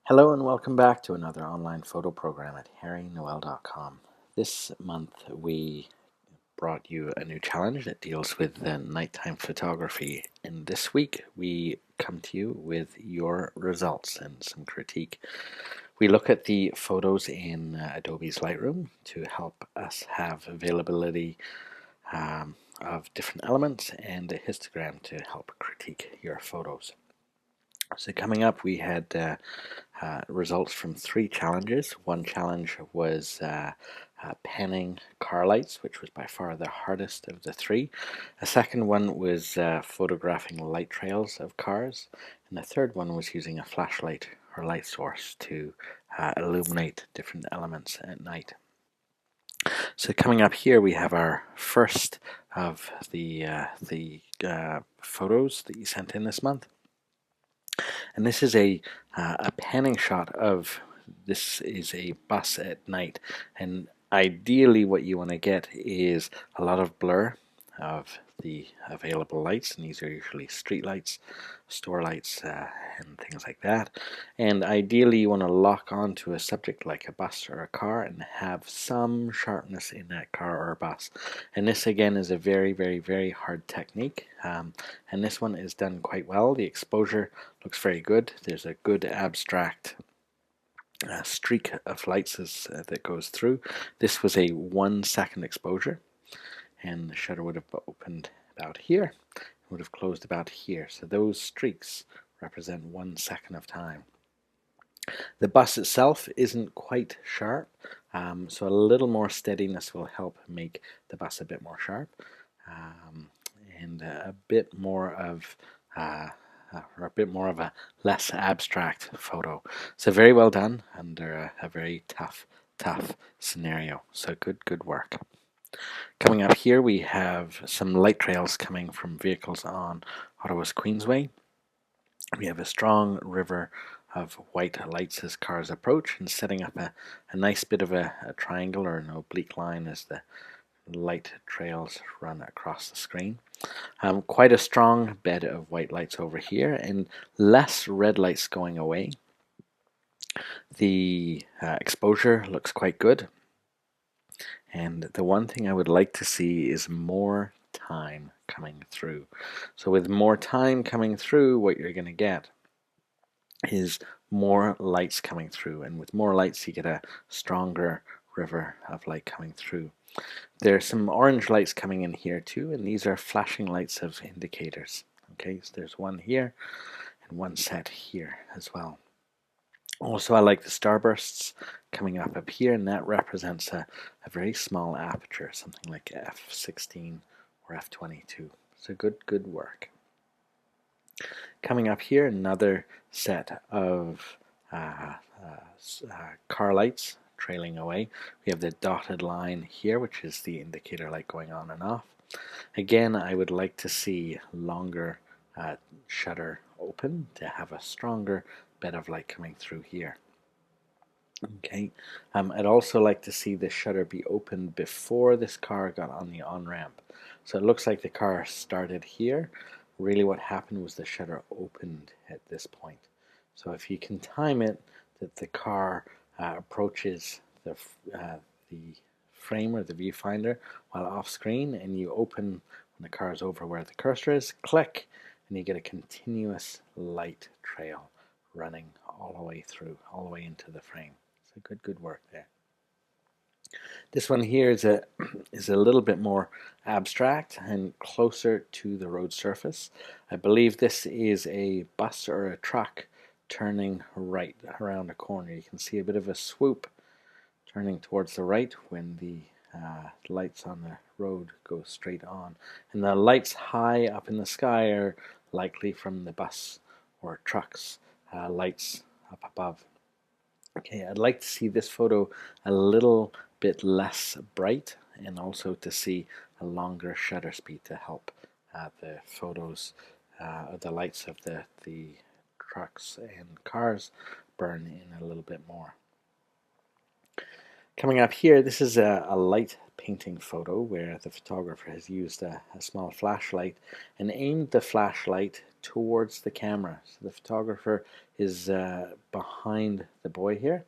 Hello and welcome back to another online photo program at harrynoel.com. This month we brought you a new challenge that deals with nighttime photography, and this week we come to you with your results and some critique. We look at the photos in Adobe's Lightroom to help us have availability of different elements and a histogram to help critique your photos. So coming up, we had results from 3 challenges. One challenge was panning car lights, which was by far the hardest of the 3. A second one was photographing light trails of cars. And the third one was using a flashlight or light source to illuminate different elements at night. So coming up here, we have our first of the photos that you sent in this month. And this is a panning shot of, this is a bus at night, and ideally what you want to get is a lot of blur of the available lights, and these are usually street lights, store lights, and things like that. And ideally you want to lock onto a subject like a bus or a car and have some sharpness in that car or bus. And this again is a very, very, very hard technique, and this one is done quite well. The exposure looks very good. There's a good abstract streak of lights that goes through. This was a 1 second exposure, and the shutter would have opened about here, would have closed about here. So those streaks represent 1 second of time. The bus itself isn't quite sharp, so a little more steadiness will help make the bus a bit more sharp, and a bit more of a less abstract photo. So very well done under a very tough scenario. So good work. Coming up here, we have some light trails coming from vehicles on Ottawa's Queensway. We have a strong river of white lights as cars approach, and setting up a nice bit of a triangle or an oblique line as the light trails run across the screen. Quite a strong bed of white lights over here, and less red lights going away. The exposure looks quite good, and the one thing I would like to see is more time coming through. So with more time coming through, what you're going to get is more lights coming through, and with more lights you get a stronger river of light coming through. There are some orange lights coming in here too, and these are flashing lights of indicators. Okay, so there's one here and one set here as well. Also, I like the starbursts coming up here, and that represents a very small aperture, something like f16 or f22. So good work. Coming up here, another set of car lights trailing away. We have the dotted line here, which is the indicator light going on and off. Again, I would like to see longer shutter open to have a stronger bed of light coming through here. Okay, I'd also like to see the shutter be open before this car got on the on-ramp. So it looks like the car started here. Really what happened was the shutter opened at this point. So if you can time it that the car approaches the frame or the viewfinder while off screen, and you open when the car is over where the cursor is, click, and you get a continuous light trail running all the way through, all the way into the frame. So good work there. This one here is a little bit more abstract and closer to the road surface. I believe this is a bus or a truck turning right around a corner. You can see a bit of a swoop turning towards the right when the lights on the road go straight on. And the lights high up in the sky are likely from the bus or truck's lights up above. Okay, I'd like to see this photo a little bit less bright, and also to see a longer shutter speed to help the photos, the lights of the trucks and cars burn in a little bit more. Coming up here, this is a light painting photo where the photographer has used a small flashlight and aimed the flashlight towards the camera. So the photographer is behind the boy here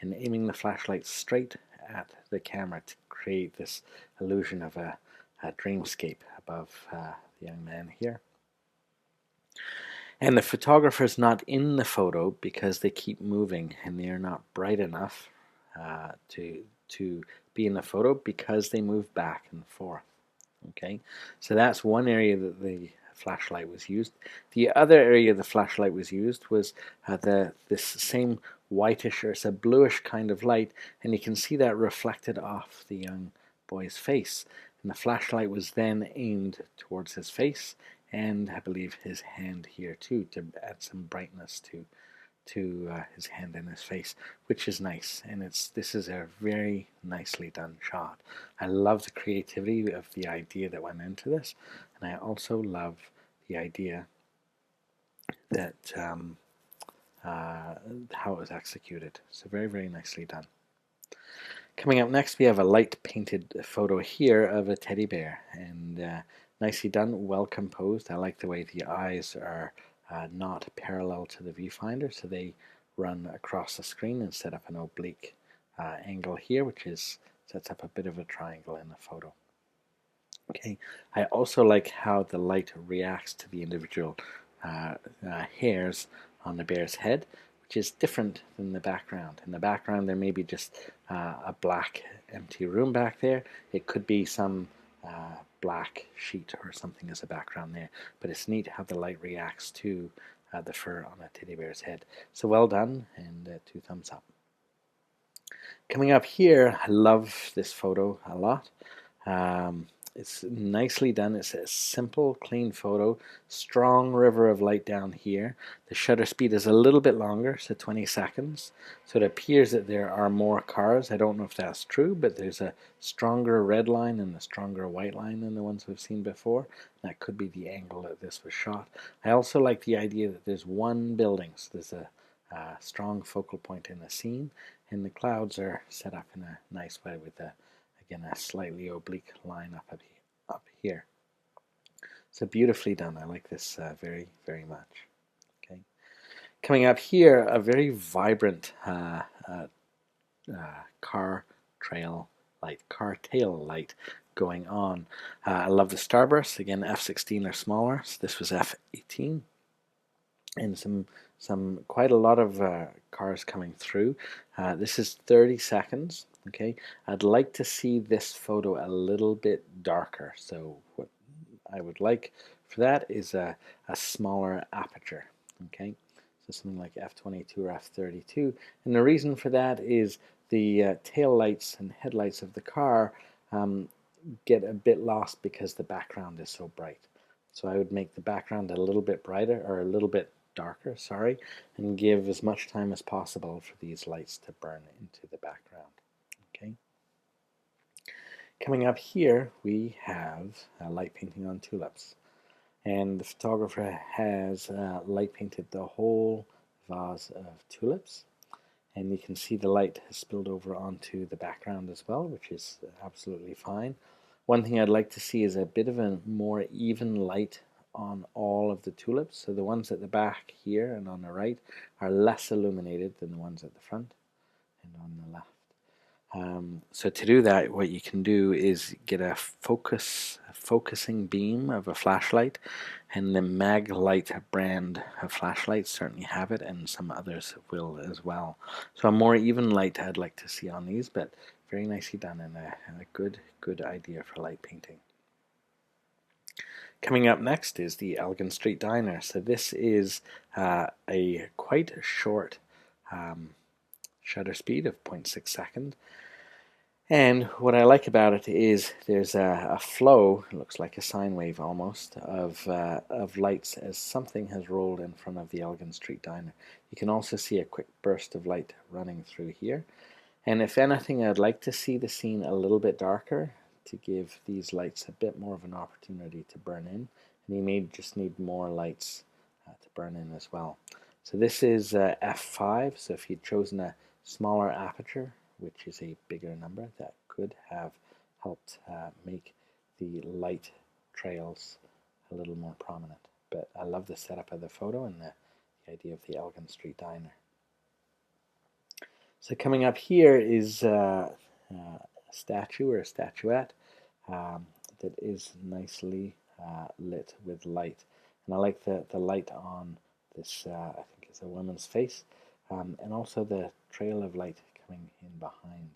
and aiming the flashlight straight at the camera to create this illusion of a dreamscape above the young man here. And the photographer's not in the photo because they keep moving and they are not bright enough to be in the photo because they move back and forth. Okay, so that's one area that the flashlight was used. The other area the flashlight was used was this same whitish, or it's a bluish kind of light, and you can see that reflected off the young boy's face. And the flashlight was then aimed towards his face, and I believe his hand here too, to add some brightness to his hand and his face, which is nice. And this is a very nicely done shot. I love the creativity of the idea that went into this, and I also love the idea that how it was executed. So very, very nicely done. Coming up next, we have a light painted photo here of a teddy bear, and nicely done, well composed. I like the way the eyes are not parallel to the viewfinder, so they run across the screen and set up an oblique angle here, which sets up a bit of a triangle in the photo. Okay, I also like how the light reacts to the individual hairs on the bear's head, which is different than the background. In the background, there may be just a black empty room back there. It could be some black sheet or something as a background there, but it's neat how the light reacts to the fur on a teddy bear's head. So well done, and 2 thumbs up. Coming up here, I love this photo a lot. It's nicely done. It's a simple, clean photo. Strong river of light down here. The shutter speed is a little bit longer, so 20 seconds. So it appears that there are more cars. I don't know if that's true, but there's a stronger red line and a stronger white line than the ones we've seen before. That could be the angle that this was shot. I also like the idea that there's one building, so there's a strong focal point in the scene, and the clouds are set up in a nice way with again a slightly oblique line up here. So beautifully done. I like this very, very much. Okay, coming up here, a very vibrant car tail light going on. I love the starburst. Again, f16 or smaller. So this was f18, and quite a lot of cars coming through. This is 30 seconds. Okay, I'd like to see this photo a little bit darker. So what I would like for that is a smaller aperture. Okay, so something like f22 or f32. And the reason for that is the tail lights and headlights of the car get a bit lost because the background is so bright. So I would make the background a little bit brighter, or a little bit darker, sorry, and give as much time as possible for these lights to burn into the background. Okay. Coming up here, we have light painting on tulips, and the photographer has light painted the whole vase of tulips, and you can see the light has spilled over onto the background as well, which is absolutely fine. One thing I'd like to see is a bit of a more even light on all of the tulips. So the ones at the back here and on the right are less illuminated than the ones at the front and on the left. So to do that, what you can do is get a focusing beam of a flashlight, and the Maglite brand of flashlights certainly have it, and some others will as well. So a more even light I'd like to see on these, but very nicely done, and a good idea for light painting. Coming up next is the Elgin Street Diner. So this is a quite short shutter speed of 0.6 seconds. And what I like about it is there's a flow, it looks like a sine wave almost, of lights as something has rolled in front of the Elgin Street Diner. You can also see a quick burst of light running through here. And if anything, I'd like to see the scene a little bit darker to give these lights a bit more of an opportunity to burn in. And you may just need more lights to burn in as well. So this is f5, so if you'd chosen a smaller aperture which is a bigger number, that could have helped make the light trails a little more prominent. But I love the setup of the photo and the idea of the Elgin Street Diner. So coming up here is a statue or a statuette that is nicely lit with light. And I like the light on this, I think it's a woman's face, and also the trail of light coming in behind.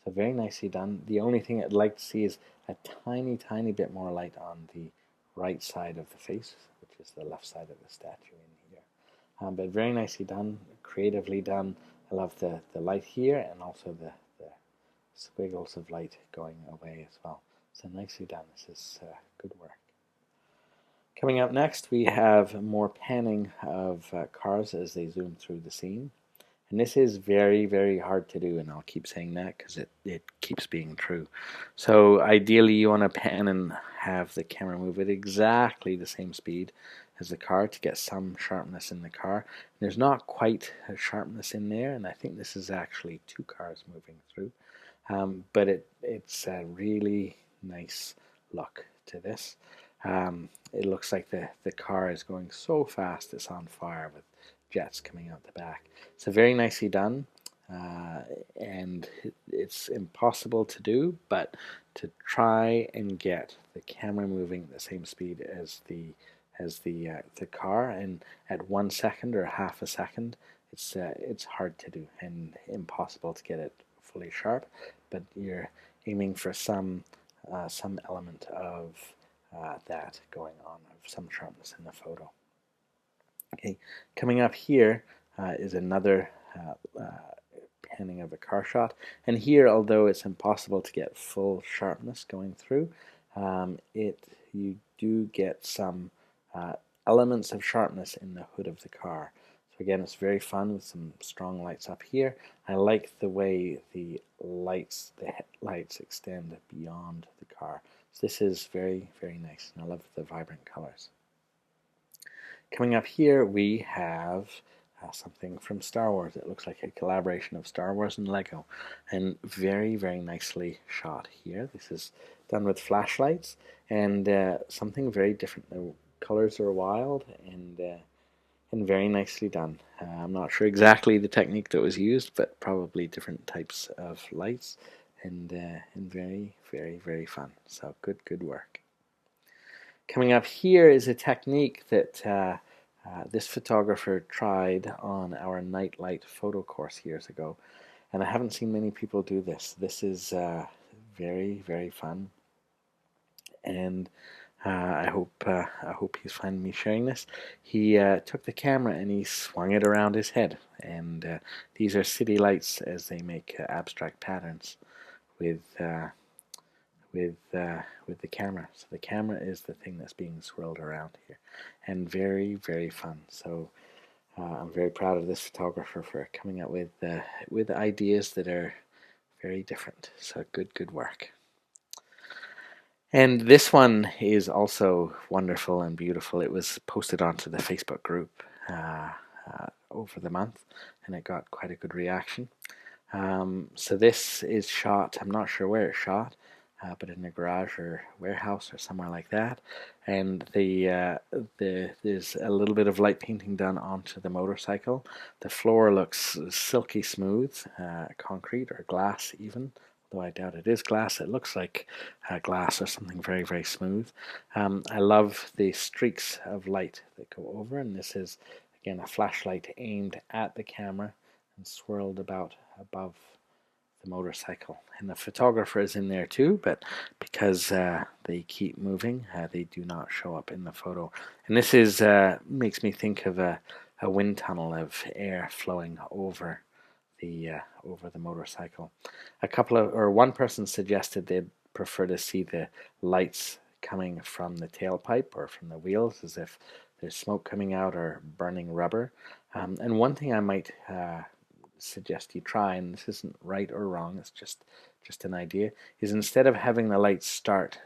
So very nicely done. The only thing I'd like to see is a tiny bit more light on the right side of the face, which is the left side of the statue in here. But very nicely done, creatively done. I love the light here and also the squiggles of light going away as well. So nicely done. This is good work. Coming up next, we have more panning of cars as they zoom through the scene. And this is very hard to do, and I'll keep saying that because it keeps being true. So ideally you want to pan and have the camera move at exactly the same speed as the car to get some sharpness in the car. There's not quite a sharpness in there, and I think this is actually two cars moving through. But it's a really nice look to this. It looks like the car is going so fast it's on fire with jets coming out the back. So very nicely done, and it's impossible to do, but to try and get the camera moving at the same speed as the car, and at 1 second or half a second, it's hard to do and impossible to get it fully sharp. But you're aiming for some element of that going on, of some sharpness in the photo. Okay, coming up here is another panning of a car shot, and here, although it's impossible to get full sharpness going through, you do get some elements of sharpness in the hood of the car. So again, it's very fun with some strong lights up here. I like the way the headlights extend beyond the car. So this is very nice, and I love the vibrant colors. Coming up here, we have something from Star Wars. It looks like a collaboration of Star Wars and Lego, and very nicely shot here. This is done with flashlights and something very different. The colors are wild and very nicely done. I'm not sure exactly the technique that was used, but probably different types of lights, and very fun. So good work. Coming up here is a technique that this photographer tried on our nightlight photo course years ago, and I haven't seen many people do this. This is very fun, and I hope he's finding me sharing this. He took the camera and he swung it around his head, and these are city lights as they make abstract patterns with the camera. So the camera is the thing that's being swirled around here, and very fun. So I'm very proud of this photographer for coming up with ideas that are very different. So good work. And this one is also wonderful and beautiful. It was posted onto the Facebook group over the month, and it got quite a good reaction. So this is shot, I'm not sure where it's shot, but in a garage or warehouse or somewhere like that. And there's a little bit of light painting done onto the motorcycle. The floor looks silky smooth, concrete or glass even. Though I doubt it is glass, it looks like glass or something very smooth. I love the streaks of light that go over, and this is again a flashlight aimed at the camera and swirled about above the motorcycle. And the photographer is in there too, but because they keep moving, they do not show up in the photo. And this is makes me think of a wind tunnel of air flowing over the motorcycle. One person suggested they'd prefer to see the lights coming from the tailpipe or from the wheels, as if there's smoke coming out or burning rubber. And one thing I might suggest you try, and this isn't right or wrong, it's just an idea, is instead of having the lights start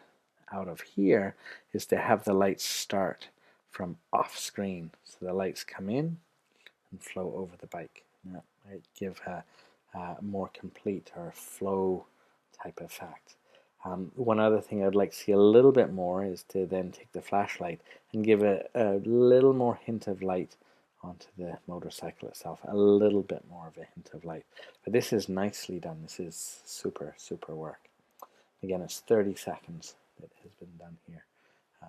out of here, is to have the lights start from off screen. So the lights come in and flow over the bike. That might give more complete or flow type effect. One other thing I'd like to see a little bit more is to then take the flashlight and give a little more hint of light onto the motorcycle itself, a little bit more of a hint of light. But this is nicely done. This is super, super work. Again, it's 30 seconds that has been done here.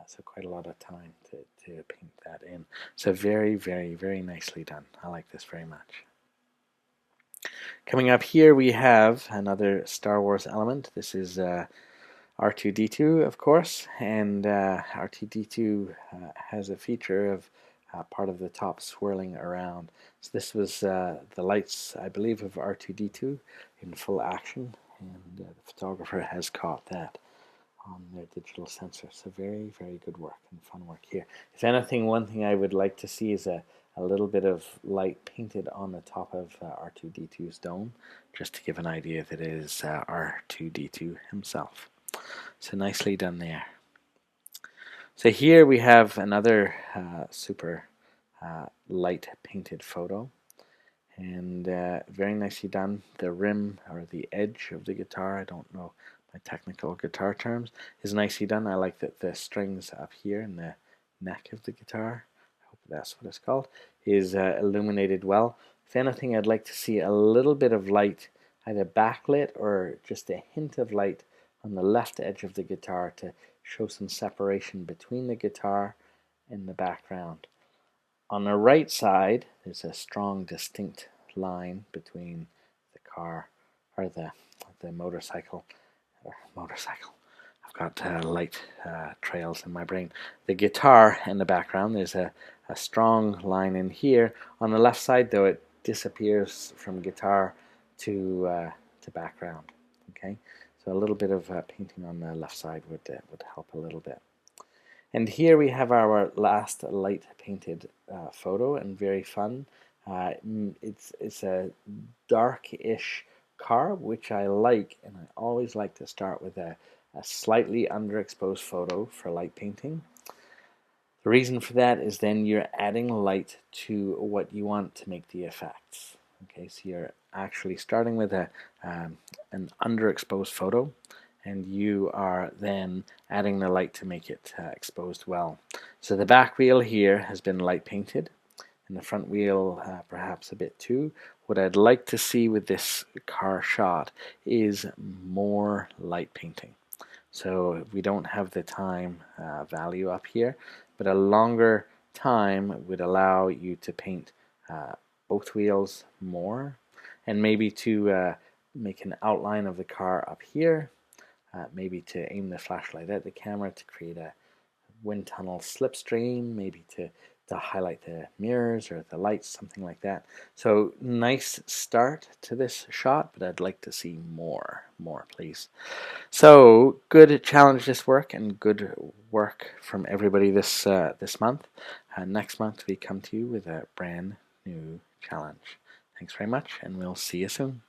So quite a lot of time to paint that in. So very, very, very nicely done. I like this very much. Coming up here we have another Star Wars element. This is R2-D2, of course, and R2-D2 has a feature of part of the top swirling around. So this was the lights, I believe, of R2-D2 in full action, and the photographer has caught that on their digital sensor. So very, very good work and fun work here. If anything, one thing I would like to see is a little bit of light painted on the top of R2-D2's dome, just to give an idea that it is R2-D2 himself. So nicely done there. So here we have another super light painted photo, and very nicely done. The rim or the edge of the guitar, I don't know my technical guitar terms, is nicely done. I like that the strings up here in the neck of the guitar, I hope that's what it's called, is illuminated well. If anything, I'd like to see a little bit of light, either backlit or just a hint of light on the left edge of the guitar to show some separation between the guitar and the background. On the right side, there's a strong, distinct line between the car or the motorcycle. I've got light trails in my brain. The guitar in the background, there's a strong line in here. On the left side, though, it disappears from guitar to background. Okay, so a little bit of painting on the left side would help a little bit. And here we have our last light painted photo, and very fun. It's a dark-ish car, which I like, and I always like to start with a slightly underexposed photo for light painting. The reason for that is then you're adding light to what you want to make the effects. Okay, so you're actually starting with an underexposed photo, and you are then adding the light to make it exposed well. So the back wheel here has been light painted, and the front wheel perhaps a bit too. What I'd like to see with this car shot is more light painting. So we don't have the time value up here, but a longer time would allow you to paint both wheels more, and maybe to make an outline of the car up here, maybe to aim the flashlight at the camera to create a wind tunnel slipstream, maybe to highlight the mirrors or the lights, something like that. So nice start to this shot, but I'd like to see more please. So good challenge this work, and good work from everybody this month. Next month we come to you with a brand new challenge. Thanks very much, and we'll see you soon.